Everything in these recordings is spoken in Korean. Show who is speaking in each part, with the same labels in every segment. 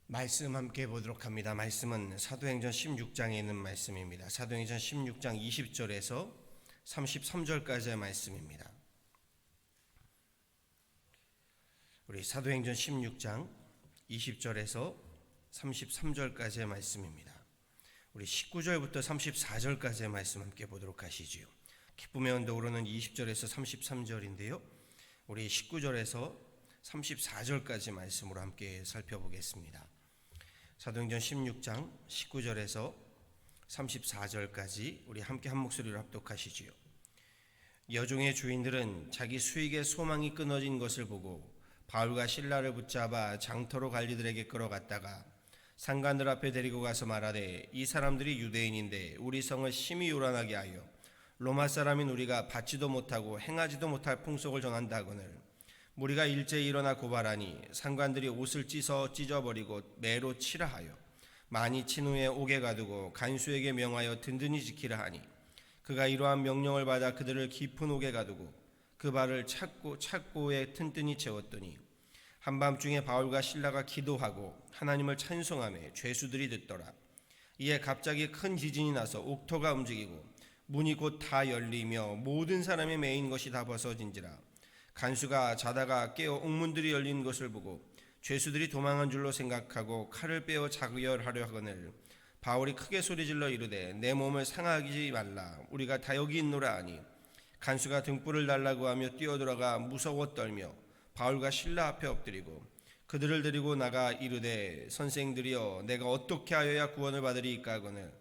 Speaker 1: 말씀 함께 보도록 합니다. 말씀은 사도행전 16장에 있는 말씀입니다. 사도행전 16장 20절에서 33절까지의 말씀입니다. 우리 사도행전 16장 20절에서 33절까지의 말씀입니다. 우리 19절부터 34절까지의 말씀 함께 보도록 하시지요. 기쁨의 언덕으로는 20절에서 33절인데요. 우리 19절에서 34절까지 말씀으로 함께 살펴보겠습니다. 사도행전 16장 19절에서 34절까지 우리 함께 한 목소리로 합독하시지요. 여종의 주인들은 자기 수익의 소망이 끊어진 것을 보고 바울과 실라를 붙잡아 장터로 관리들에게 끌어갔다가 상관들 앞에 데리고 가서 말하되, 이 사람들이 유대인인데 우리 성을 심히 요란하게 하여 로마 사람인 우리가 받지도 못하고 행하지도 못할 풍속을 전한다거늘 무리가 일제히 일어나 고발하니 상관들이 옷을 찢어버리고 매로 치라 하여 많이 친 후에 옥에 가두고 간수에게 명하여 든든히 지키라 하니, 그가 이러한 명령을 받아 그들을 깊은 옥에 가두고 그 발을 착고에 튼튼히 채웠더니 한밤중에 바울과 실라가 기도하고 하나님을 찬송하며 죄수들이 듣더라. 이에 갑자기 큰 지진이 나서 옥토가 움직이고 문이 곧 다 열리며 모든 사람이 매인 것이 다 벗어진지라. 간수가 자다가 깨어 옥문들이 열린 것을 보고 죄수들이 도망한 줄로 생각하고 칼을 빼어 자결하려 하거늘 바울이 크게 소리질러 이르되, 내 몸을 상하지 말라, 우리가 다 여기 있노라 하니, 간수가 등불을 달라고 하며 뛰어들어가 무서워 떨며 바울과 실라 앞에 엎드리고 그들을 데리고 나가 이르되, 선생들이여 내가 어떻게 하여야 구원을 받으리이까 하거늘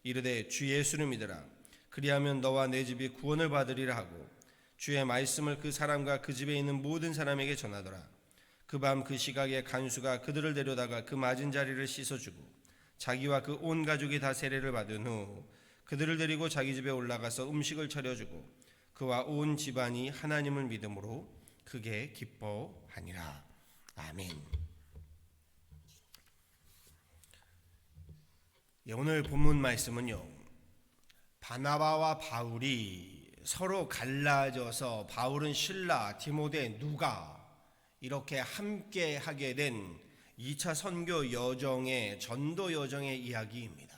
Speaker 1: 이르되, 주 예수를 믿으라. 그리하면 너와 내 집이 구원을 받으리라 하고 주의 말씀을 그 사람과 그 집에 있는 모든 사람에게 전하더라. 그 밤 그 시각에 간수가 그들을 데려다가 그 맞은 자리를 씻어주고 자기와 그 온 가족이 다 세례를 받은 후 그들을 데리고 자기 집에 올라가서 음식을 차려주고 그와 온 집안이 하나님을 믿음으로 크게 기뻐하니라. 아멘. 오늘 본문 말씀은요, 바나바와 바울이 서로 갈라져서 바울은 실라, 디모데, 누가 이렇게 함께 하게 된 2차 선교 여정의 전도 여정의 이야기입니다.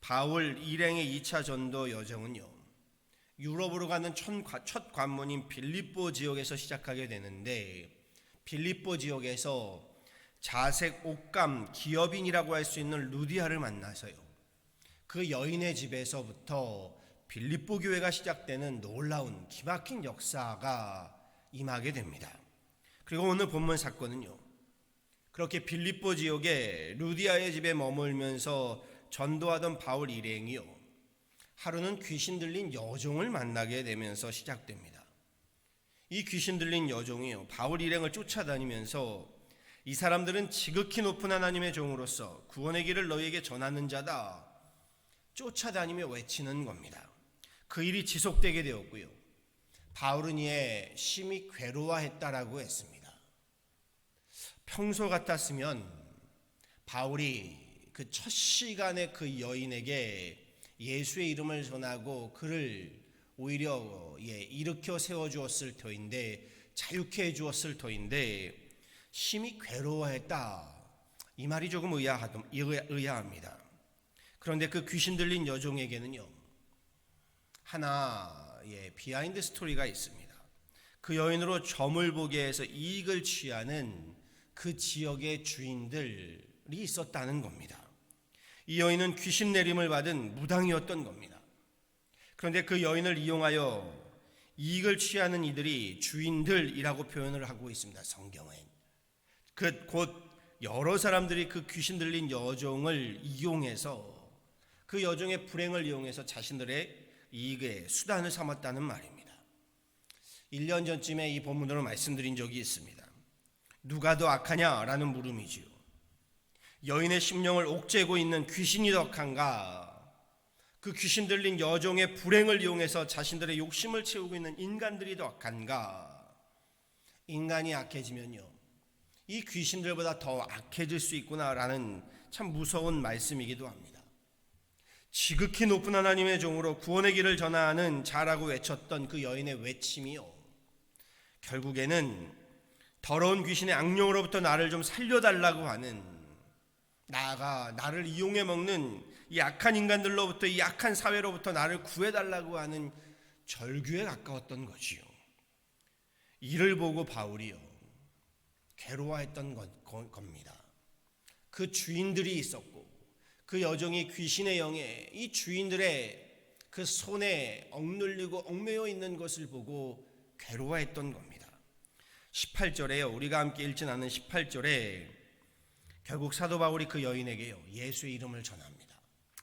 Speaker 1: 바울 일행의 2차 전도 여정은요, 유럽으로 가는 첫 관문인 빌립보 지역에서 시작하게 되는데, 빌립보 지역에서 자색 옥감 기업인이라고 할 수 있는 루디아를 만나서요, 그 여인의 집에서부터 빌립보 교회가 시작되는 놀라운 기막힌 역사가 임하게 됩니다. 그리고 오늘 본문 사건은요, 그렇게 빌립보 지역의 루디아의 집에 머물면서 전도하던 바울 일행이요, 하루는 귀신 들린 여종을 만나게 되면서 시작됩니다. 이 귀신 들린 여종이요, 바울 일행을 쫓아다니면서 이 사람들은 지극히 높은 하나님의 종으로서 구원의 길을 너희에게 전하는 자다, 쫓아다니며 외치는 겁니다. 그 일이 지속되게 되었고요, 바울은 이에 심히 괴로워했다라고 했습니다. 평소 같았으면 바울이 그 첫 시간에 그 여인에게 예수의 이름을 전하고 그를 오히려 일으켜 세워주었을 터인데, 자유케 해주었을 터인데 심히 괴로워했다, 이 말이 조금 의아합니다. 그런데 그 귀신 들린 여종에게는요, 하나의 비하인드 스토리가 있습니다. 그 여인으로 점을 보게 해서 이익을 취하는 그 지역의 주인들이 있었다는 겁니다. 이 여인은 귀신 내림을 받은 무당이었던 겁니다. 그런데 그 여인을 이용하여 이익을 취하는 이들이 주인들이라고 표현을 하고 있습니다. 성경은 곧 여러 사람들이 그 귀신 들린 여종을 이용해서, 그 여종의 불행을 이용해서 자신들의 이익의 수단을 삼았다는 말입니다. 1년 전쯤에 이 본문으로 말씀드린 적이 있습니다. 누가 더 악하냐라는 물음이지요. 여인의 심령을 옥죄고 있는 귀신이 더 악한가, 그 귀신 들린 여종의 불행을 이용해서 자신들의 욕심을 채우고 있는 인간들이 더 악한가? 인간이 악해지면요, 이 귀신들보다 더 악해질 수 있구나라는 참 무서운 말씀이기도 합니다. 지극히 높은 하나님의 종으로 구원의 길을 전하는 자라고 외쳤던 그 여인의 외침이요, 결국에는 더러운 귀신의 악령으로부터 나를 좀 살려달라고 하는 나아가 나를 이용해 먹는 이 악한 인간들로부터, 이 악한 사회로부터 나를 구해달라고 하는 절규에 가까웠던 거지요. 이를 보고 바울이요 괴로워했던 겁니다. 그 주인들이 있었고 그 여종이 귀신의 영에 이 주인들의 그 손에 억눌리고 얽매여 있는 것을 보고 괴로워했던 겁니다. 18절에요. 우리가 함께 읽진 않은 18절에 결국 사도 바울이 그 여인에게요 예수의 이름을 전합니다.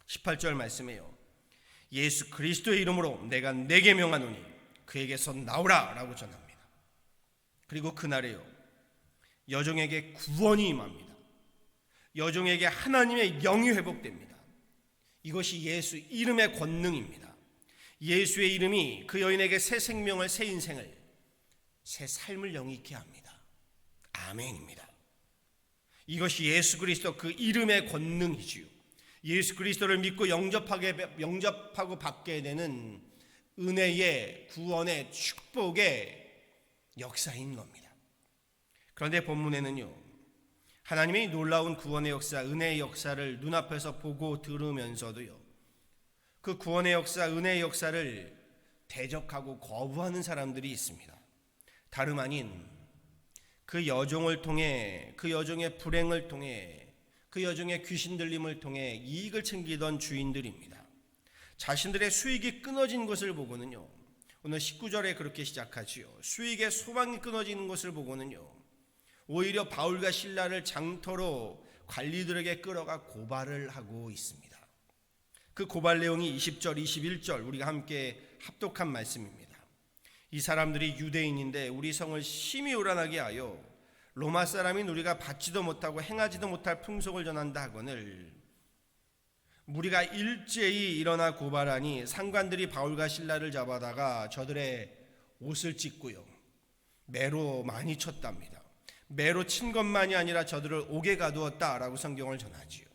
Speaker 1: 18절 말씀에요. 예수 그리스도의 이름으로 내가 네게 명하노니 그에게서 나오라 라고 전합니다. 그리고 그날에요 여종에게 구원이 임합니다. 여종에게 하나님의 영이 회복됩니다. 이것이 예수 이름의 권능입니다. 예수의 이름이 그 여인에게 새 생명을, 새 인생을, 새 삶을 영위케 합니다. 아멘입니다. 이것이 예수 그리스도 그 이름의 권능이지요. 예수 그리스도를 믿고 영접하고 받게 되는 은혜의, 구원의, 축복의 역사인 겁니다. 그런데 본문에는요 하나님의 놀라운 구원의 역사, 은혜의 역사를 눈앞에서 보고 들으면서도요 그 구원의 역사, 은혜의 역사를 대적하고 거부하는 사람들이 있습니다. 다름 아닌 그 여종을 통해, 그 여종의 불행을 통해, 그 여종의 귀신 들림을 통해 이익을 챙기던 주인들입니다. 자신들의 수익이 끊어진 것을 보고는요 오늘 19절에 그렇게 시작하지요. 수익의 소망이 끊어지는 것을 보고는요 오히려 바울과 실라를 장터로 관리들에게 끌어가 고발을 하고 있습니다. 그 고발 내용이 20절, 21절 우리가 함께 합독한 말씀입니다. 이 사람들이 유대인인데 우리 성을 심히 요란하게 하여 로마 사람인 우리가 받지도 못하고 행하지도 못할 풍속을 전한다 하거늘 무리가 일제히 일어나 고발하니 상관들이 바울과 실라를 잡아다가 저들의 옷을 찢고요 매로 많이 쳤답니다. 매로 친 것만이 아니라 저들을 옥에 가두었다라고 성경을 전하지요.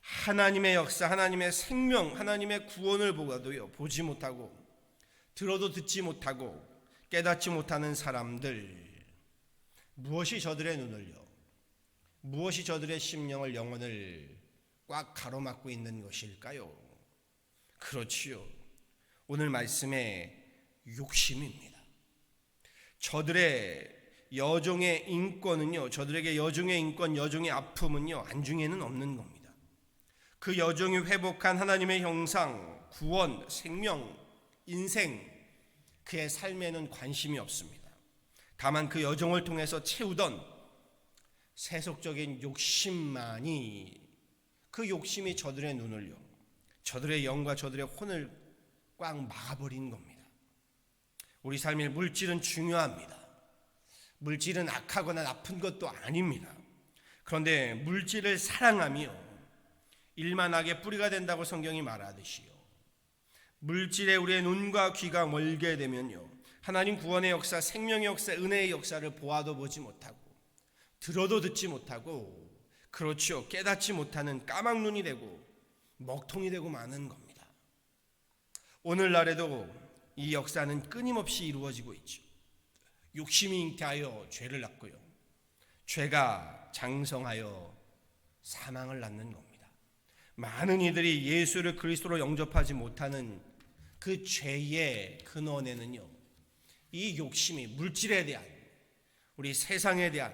Speaker 1: 하나님의 역사, 하나님의 생명, 하나님의 구원을 보고도요 보지 못하고 들어도 듣지 못하고 깨닫지 못하는 사람들, 무엇이 저들의 눈을요, 무엇이 저들의 심령을, 영혼을 꽉 가로막고 있는 것일까요? 그렇지요, 오늘 말씀의 욕심입니다. 저들의 여종의 인권은요, 저들에게 여종의 인권, 여종의 아픔은요 안중에는 없는 겁니다. 그 여종이 회복한 하나님의 형상, 구원, 생명, 인생, 그의 삶에는 관심이 없습니다. 다만 그 여종을 통해서 채우던 세속적인 욕심만이, 그 욕심이 저들의 눈을요, 저들의 영과 저들의 혼을 꽉 막아버린 겁니다. 우리 삶의 물질은 중요합니다. 물질은 악하거나 나쁜 것도 아닙니다. 그런데 물질을 사랑하며 일만 악의 뿌리가 된다고 성경이 말하듯이요, 물질에 우리의 눈과 귀가 멀게 되면요 하나님 구원의 역사, 생명의 역사, 은혜의 역사를 보아도 보지 못하고 들어도 듣지 못하고, 그렇죠, 깨닫지 못하는 까막눈이 되고 먹통이 되고 마는 겁니다. 오늘날에도 이 역사는 끊임없이 이루어지고 있죠. 욕심이 잉태하여 죄를 낳고요, 죄가 장성하여 사망을 낳는 겁니다. 많은 이들이 예수를 그리스도로 영접하지 못하는 그 죄의 근원에는요 이 욕심이, 물질에 대한, 우리 세상에 대한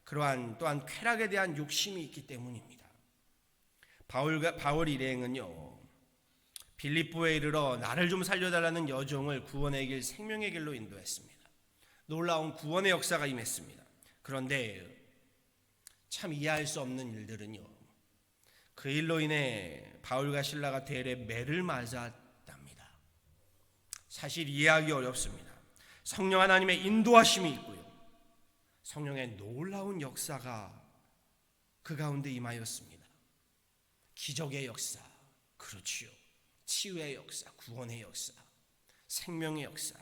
Speaker 1: 그러한 또한 쾌락에 대한 욕심이 있기 때문입니다. 바울 일행은요 빌립보에 이르러 나를 좀 살려달라는 여종을 구원의 길, 생명의 길로 인도했습니다. 놀라운 구원의 역사가 임했습니다. 그런데 참 이해할 수 없는 일들은요, 그 일로 인해 바울과 실라가 대래 매를 맞았답니다. 사실 이해하기 어렵습니다. 성령 하나님의 인도하심이 있고요, 성령의 놀라운 역사가 그 가운데 임하였습니다. 기적의 역사, 그렇지요, 치유의 역사, 구원의 역사, 생명의 역사.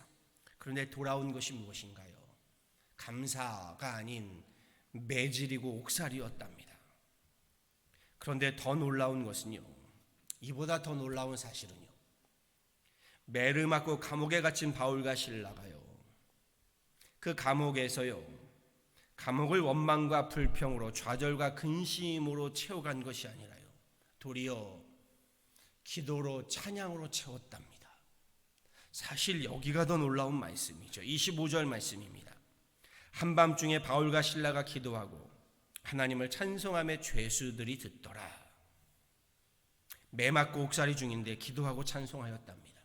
Speaker 1: 그런데 돌아온 것이 무엇인가요? 감사가 아닌 매질이고 옥살이었답니다. 그런데 더 놀라운 것은요, 이보다 더 놀라운 사실은요, 매를 맞고 감옥에 갇힌 바울과 실라가요 그 감옥에서요 감옥을 원망과 불평으로 좌절과 근심으로 채워간 것이 아니라요, 도리어 기도로 찬양으로 채웠답니다. 사실 여기가 더 놀라운 말씀이죠. 25절 말씀입니다. 한밤중에 바울과 실라가 기도하고 하나님을 찬송하며 죄수들이 듣더라. 매 맞고 옥살이 중인데 기도하고 찬송하였답니다.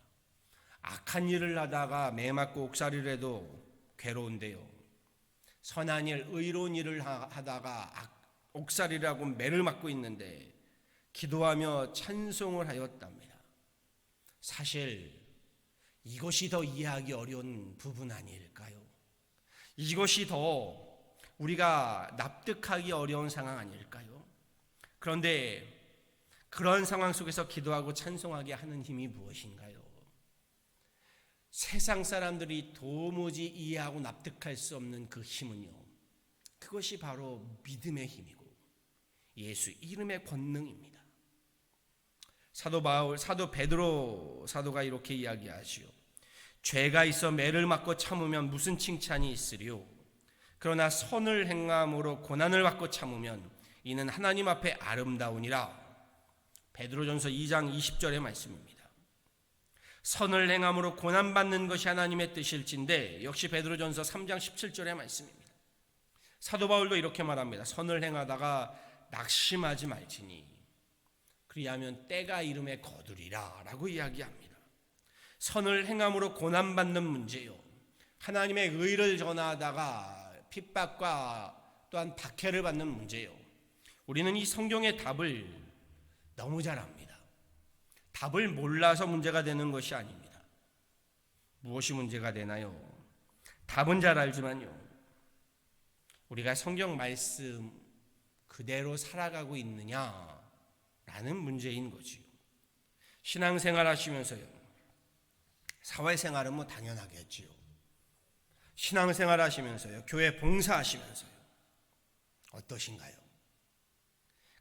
Speaker 1: 악한 일을 하다가 매 맞고 옥살이를 해도 괴로운데요, 선한 일, 의로운 일을 하다가 옥살이를 하고 매를 맞고 있는데 기도하며 찬송을 하였답니다. 사실 이것이 더 이해하기 어려운 부분 아닐까요? 이것이 더 우리가 납득하기 어려운 상황 아닐까요? 그런데 그런 상황 속에서 기도하고 찬송하게 하는 힘이 무엇인가요? 세상 사람들이 도무지 이해하고 납득할 수 없는 그 힘은요, 그것이 바로 믿음의 힘이고 예수 이름의 권능입니다. 사도 베드로 사도가 이렇게 이야기하시오. 죄가 있어 매를 맞고 참으면 무슨 칭찬이 있으리요? 그러나 선을 행함으로 고난을 받고 참으면 이는 하나님 앞에 아름다우니라. 베드로전서 2장 20절의 말씀입니다. 선을 행함으로 고난받는 것이 하나님의 뜻일진데 역시 베드로전서 3장 17절의 말씀입니다. 사도 바울도 이렇게 말합니다. 선을 행하다가 낙심하지 말지니 그리하면 때가 이름에 거두리라 라고 이야기합니다. 선을 행함으로 고난받는 문제요, 하나님의 의를 전하다가 핍박과 또한 박해를 받는 문제요, 우리는 이 성경의 답을 너무 잘 압니다. 답을 몰라서 문제가 되는 것이 아닙니다. 무엇이 문제가 되나요? 답은 잘 알지만요, 우리가 성경 말씀 그대로 살아가고 있느냐 라는 문제인 거지요. 신앙생활 하시면서요, 사회생활은 당연하겠지요. 신앙생활 하시면서요, 교회 봉사하시면서요, 어떠신가요?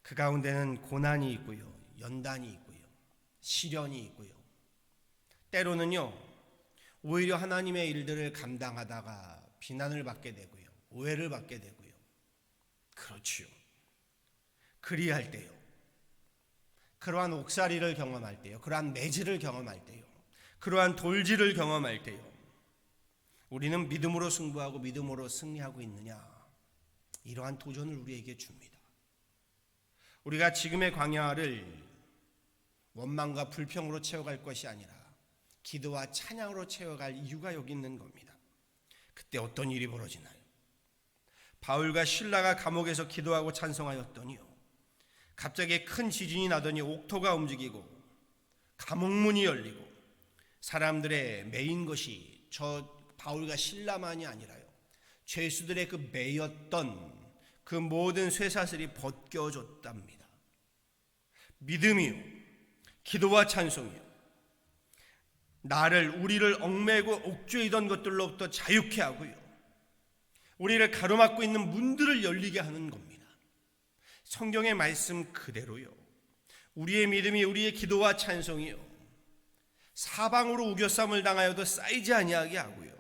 Speaker 1: 그 가운데는 고난이 있고요, 연단이 있고요, 시련이 있고요, 때로는요 오히려 하나님의 일들을 감당하다가 비난을 받게 되고요, 오해를 받게 되고요. 그렇지요. 그리할 때요, 그러한 옥살이를 경험할 때요, 그러한 매질을 경험할 때요, 그러한 돌질을 경험할 때요, 우리는 믿음으로 승부하고 믿음으로 승리하고 있느냐, 이러한 도전을 우리에게 줍니다. 우리가 지금의 광야를 원망과 불평으로 채워갈 것이 아니라 기도와 찬양으로 채워갈 이유가 여기 있는 겁니다. 그때 어떤 일이 벌어지나요? 바울과 실라가 감옥에서 기도하고 찬송하였더니요, 갑자기 큰 지진이 나더니 옥토가 움직이고 감옥문이 열리고 사람들의 매인 것이 저 바울과 실라만이 아니라요, 죄수들의 그 매였던 그 모든 쇠사슬이 벗겨졌답니다. 믿음이요, 기도와 찬송이요, 우리를 얽매고 옥죄이던 것들로부터 자유케 하고요, 우리를 가로막고 있는 문들을 열리게 하는 겁니다. 성경의 말씀 그대로요, 우리의 믿음이, 우리의 기도와 찬송이요, 사방으로 우겨쌈을 당하여도 쌓이지 아니하게 하고요,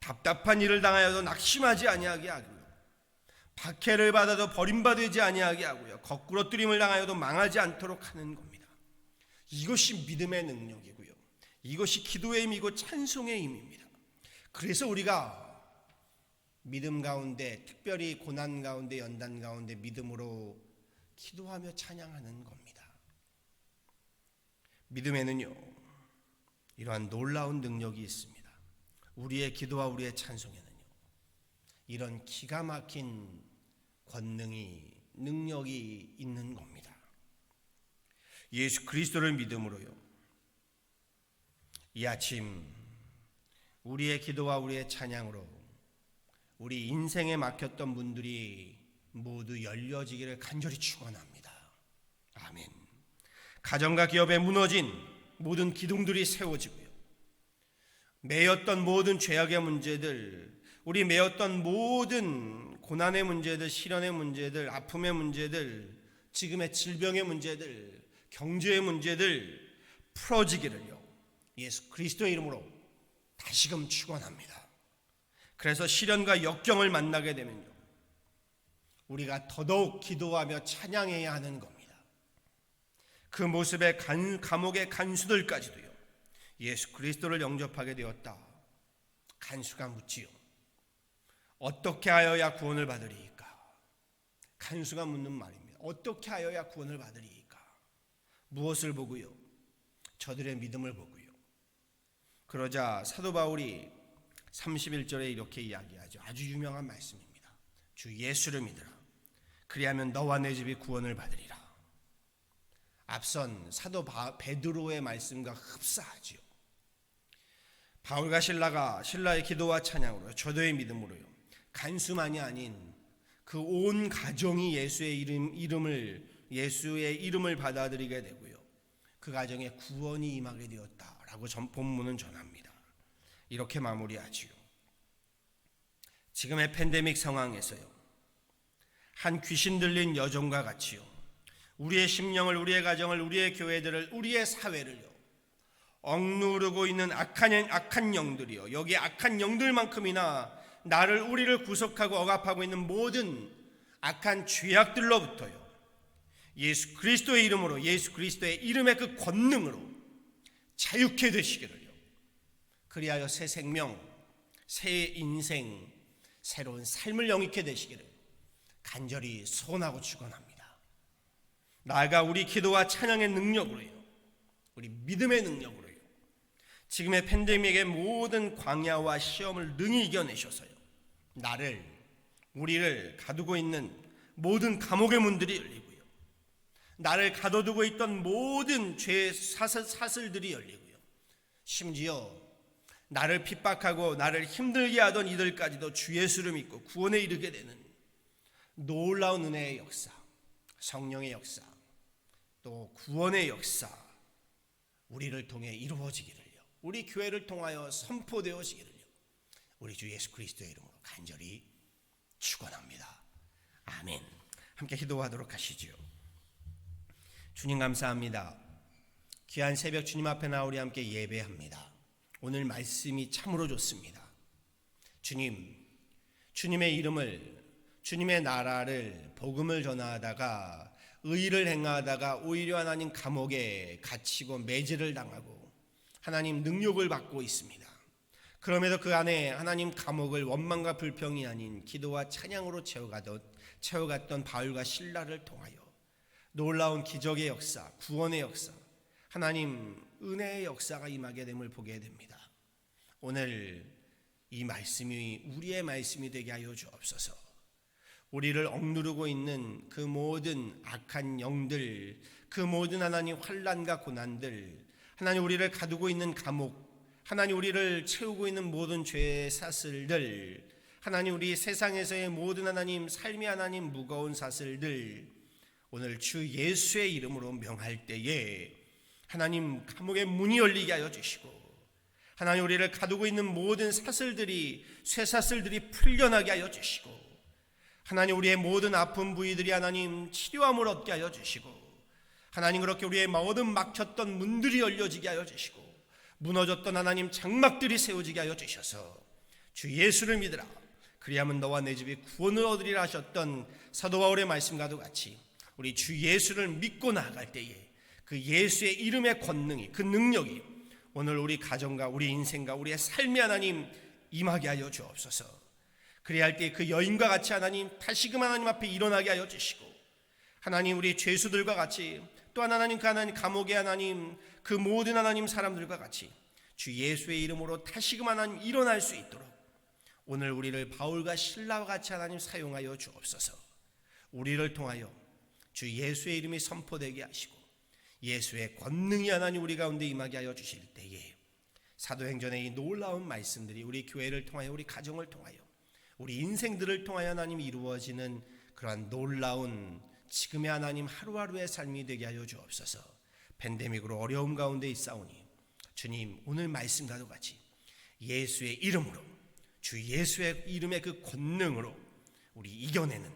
Speaker 1: 답답한 일을 당하여도 낙심하지 아니하게 하고요, 박해를 받아도 버림받지 아니하게 하고요, 거꾸러뜨림을 당하여도 망하지 않도록 하는 겁니다. 이것이 믿음의 능력이고요, 이것이 기도의 힘이고 찬송의 힘입니다. 그래서 우리가 믿음 가운데, 특별히 고난 가운데, 연단 가운데 믿음으로 기도하며 찬양하는 겁니다. 믿음에는요 이러한 놀라운 능력이 있습니다. 우리의 기도와 우리의 찬송에는요 이런 기가 막힌 권능이, 능력이 있는 겁니다. 예수 그리스도를 믿음으로요, 이 아침 우리의 기도와 우리의 찬양으로 우리 인생에 막혔던 문들이 모두 열려지기를 간절히 축원합니다. 아멘. 가정과 기업에 무너진 모든 기둥들이 세워지고요, 매였던 모든 죄악의 문제들, 우리 매였던 모든 고난의 문제들, 시련의 문제들, 아픔의 문제들, 지금의 질병의 문제들, 경제의 문제들 풀어지기를요 예수 그리스도의 이름으로 다시금 축원합니다. 그래서 시련과 역경을 만나게 되면요 우리가 더더욱 기도하며 찬양해야 하는 겁니다. 그 모습의 감옥의 간수들까지도요, 예수 그리스도를 영접하게 되었다. 간수가 묻지요. 어떻게 하여야 구원을 받으리이까? 간수가 묻는 말입니다. 어떻게 하여야 구원을 받으리이까? 무엇을 보고요? 저들의 믿음을 보고요. 그러자 사도 바울이 31절에 이렇게 이야기하죠. 아주 유명한 말씀입니다. 주 예수를 믿으라. 그리하면 너와 내 집이 구원을 받으리라. 앞선 사도 베드로의 말씀과 흡사하지요. 바울과 신라의 기도와 찬양으로, 저도의 믿음으로요, 간수만이 아닌 그 온 가정이 예수의 이름을 받아들이게 되고요, 그 가정에 구원이 임하게 되었다라고 본문은 전합니다. 이렇게 마무리하지요. 지금의 팬데믹 상황에서요, 한 귀신 들린 여종과 같이요, 우리의 심령을, 우리의 가정을, 우리의 교회들을, 우리의 사회를요, 억누르고 있는 악한 영들이요, 여기 악한 영들만큼이나 우리를 구속하고 억압하고 있는 모든 악한 죄악들로부터요, 예수 그리스도의 이름으로, 예수 그리스도의 이름의 그 권능으로 자유케 되시기를요, 그리하여 새 생명, 새 인생, 새로운 삶을 영위케 되시기를 간절히 소원하고 축원합니다. 나아가 우리 기도와 찬양의 능력으로요, 우리 믿음의 능력으로요, 지금의 팬데믹의 모든 광야와 시험을 능히 이겨내셔서요, 우리를 가두고 있는 모든 감옥의 문들이 열리고요, 나를 가둬두고 있던 모든 죄의 사슬들이 열리고요, 심지어 나를 핍박하고 나를 힘들게 하던 이들까지도 주 예수를 믿고 구원에 이르게 되는 놀라운 은혜의 역사, 성령의 역사, 또 구원의 역사, 우리를 통해 이루어지기를요, 우리 교회를 통하여 선포되어지기를요, 우리 주 예수 그리스도의 이름으로 간절히 축원합니다. 아멘. 함께 기도하도록 하시죠. 주님 감사합니다. 귀한 새벽 주님 앞에 나와 우리 함께 예배합니다. 오늘 말씀이 참으로 좋습니다. 주님의 이름을, 주님의 나라를, 복음을 전하다가 의를 행하다가 오히려 하나님 감옥에 갇히고 매질을 당하고 하나님 능욕을 받고 있습니다. 그럼에도 그 안에 하나님 감옥을 원망과 불평이 아닌 기도와 찬양으로 채워갔던 바울과 신라를 통하여 놀라운 기적의 역사, 구원의 역사, 하나님 은혜의 역사가 임하게 됨을 보게 됩니다. 오늘 이 말씀이 우리의 말씀이 되게 하여 주옵소서. 우리를 억누르고 있는 그 모든 악한 영들, 그 모든 하나님 환난과 고난들, 하나님 우리를 가두고 있는 감옥, 하나님 우리를 채우고 있는 모든 죄의 사슬들, 하나님 우리 세상에서의 모든 하나님 삶의 하나님 무거운 사슬들, 오늘 주 예수의 이름으로 명할 때에 하나님 감옥의 문이 열리게 하여 주시고, 하나님 우리를 가두고 있는 모든 사슬들이, 쇠사슬들이 풀려나게 하여 주시고, 하나님 우리의 모든 아픈 부위들이 하나님 치료함을 얻게 하여 주시고, 하나님 그렇게 우리의 모든 막혔던 문들이 열려지게 하여 주시고, 무너졌던 하나님 장막들이 세워지게 하여 주셔서 주 예수를 믿으라, 그리하면 너와 내 집이 구원을 얻으리라 하셨던 사도 바울의 말씀과도 같이 우리 주 예수를 믿고 나아갈 때에 그 예수의 이름의 권능이, 그 능력이 오늘 우리 가정과 우리 인생과 우리의 삶의 하나님 임하게 하여 주옵소서. 그래야 할 때 그 여인과 같이 하나님 다시금 하나님 앞에 일어나게 하여 주시고, 하나님 우리 죄수들과 같이, 또한 하나님 그 하나님 감옥의 하나님 그 모든 하나님 사람들과 같이 주 예수의 이름으로 다시금 하나님 일어날 수 있도록 오늘 우리를 바울과 신라와 같이 하나님 사용하여 주옵소서. 우리를 통하여 주 예수의 이름이 선포되게 하시고 예수의 권능이 하나님 우리 가운데 임하게 하여 주실 때에 사도행전의 이 놀라운 말씀들이 우리 교회를 통하여, 우리 가정을 통하여, 우리 인생들을 통하여 하나님 이루어지는 그러한 놀라운 지금의 하나님 하루하루의 삶이 되게 하여 주옵소서. 팬데믹으로 어려움 가운데 있사오니 주님 오늘 말씀과도 같이 예수의 이름으로, 주 예수의 이름의 그 권능으로 우리 이겨내는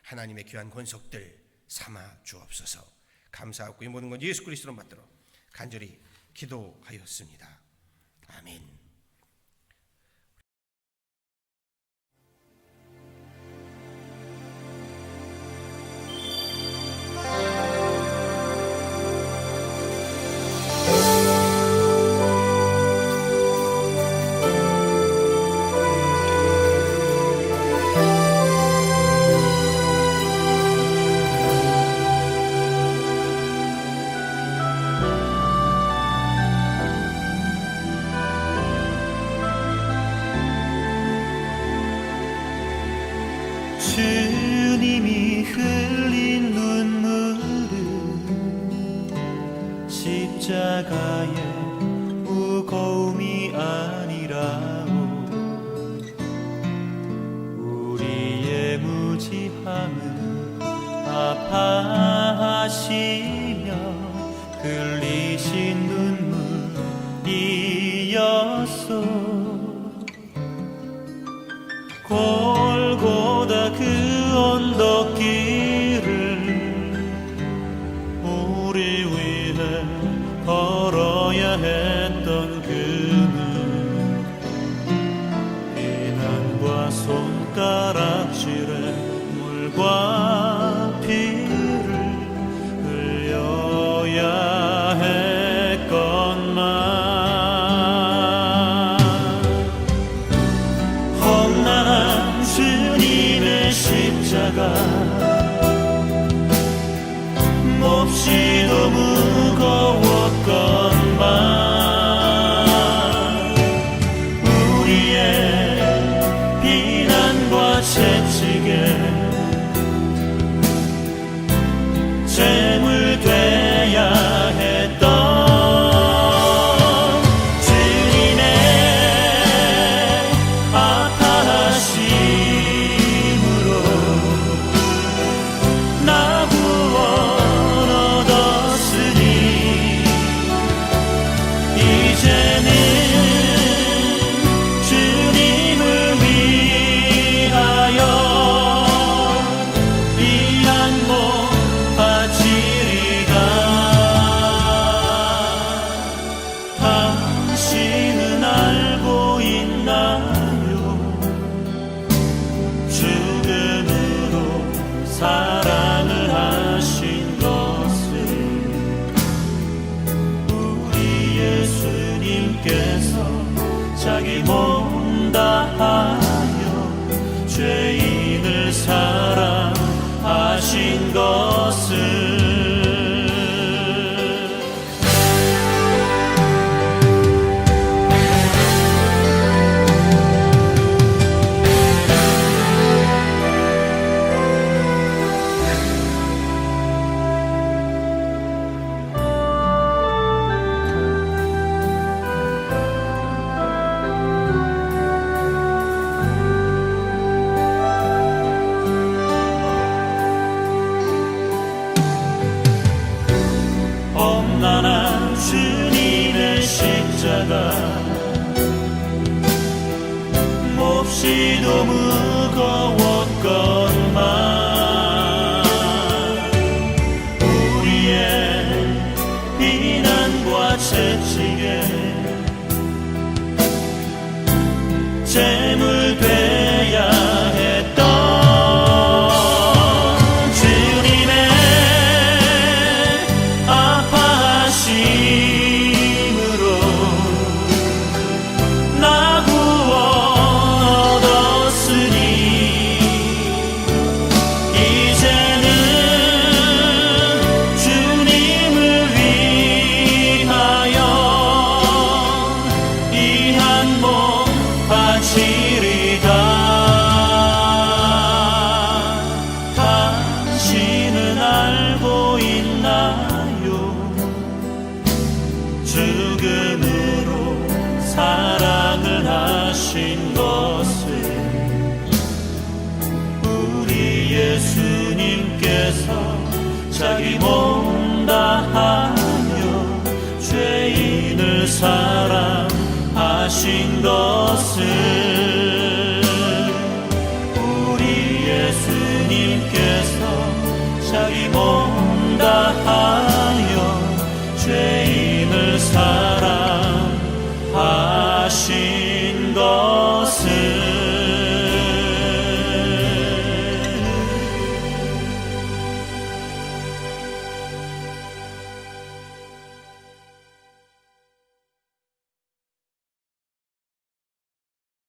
Speaker 1: 하나님의 귀한 권속들 삼아 주옵소서. 감사하고 이 모든 건 예수 그리스도로 받들어 간절히 기도하였습니다. 아멘.
Speaker 2: 주님이 흘린 눈물은 십자가의 무거움이 아니라고, 우리의 무지함을 아파하시며 흘리신 눈물이었소. 골고다 그 언덕길을 우리 위해 걸어야 했던 그는 비난과 손가락질에 물과 피를 흘려야 했건만, 험난한 주님의 십자가 몹시도 무거웠건만, 우리의 비난과 채찍에 재물 돼야 했던 주님의 아파하심으로 나 구원 얻었으니, 이제는 주님을 위하여 이 한몸 바치리가. 당신은 알고 있나요? 죽음으로 사랑을 하신 것을. 우리 예수님께서 자기 몸 다하여 죄인을 사랑하신 것을. 험난한 주님의 십자가 몹시도 무거웠건만, 우리의 비난과 채찍에 재물 돼야 했던 주님의 아파하심으로 나 구원 얻었으니, 이제는 주님을 위하여 이 한몸 바치리가. 당신은 알고 있나요? 죽음으로 사랑을 하신 것을. 우리 예수님께서 자기 몸 다하여 죄인을 사랑하신 것을.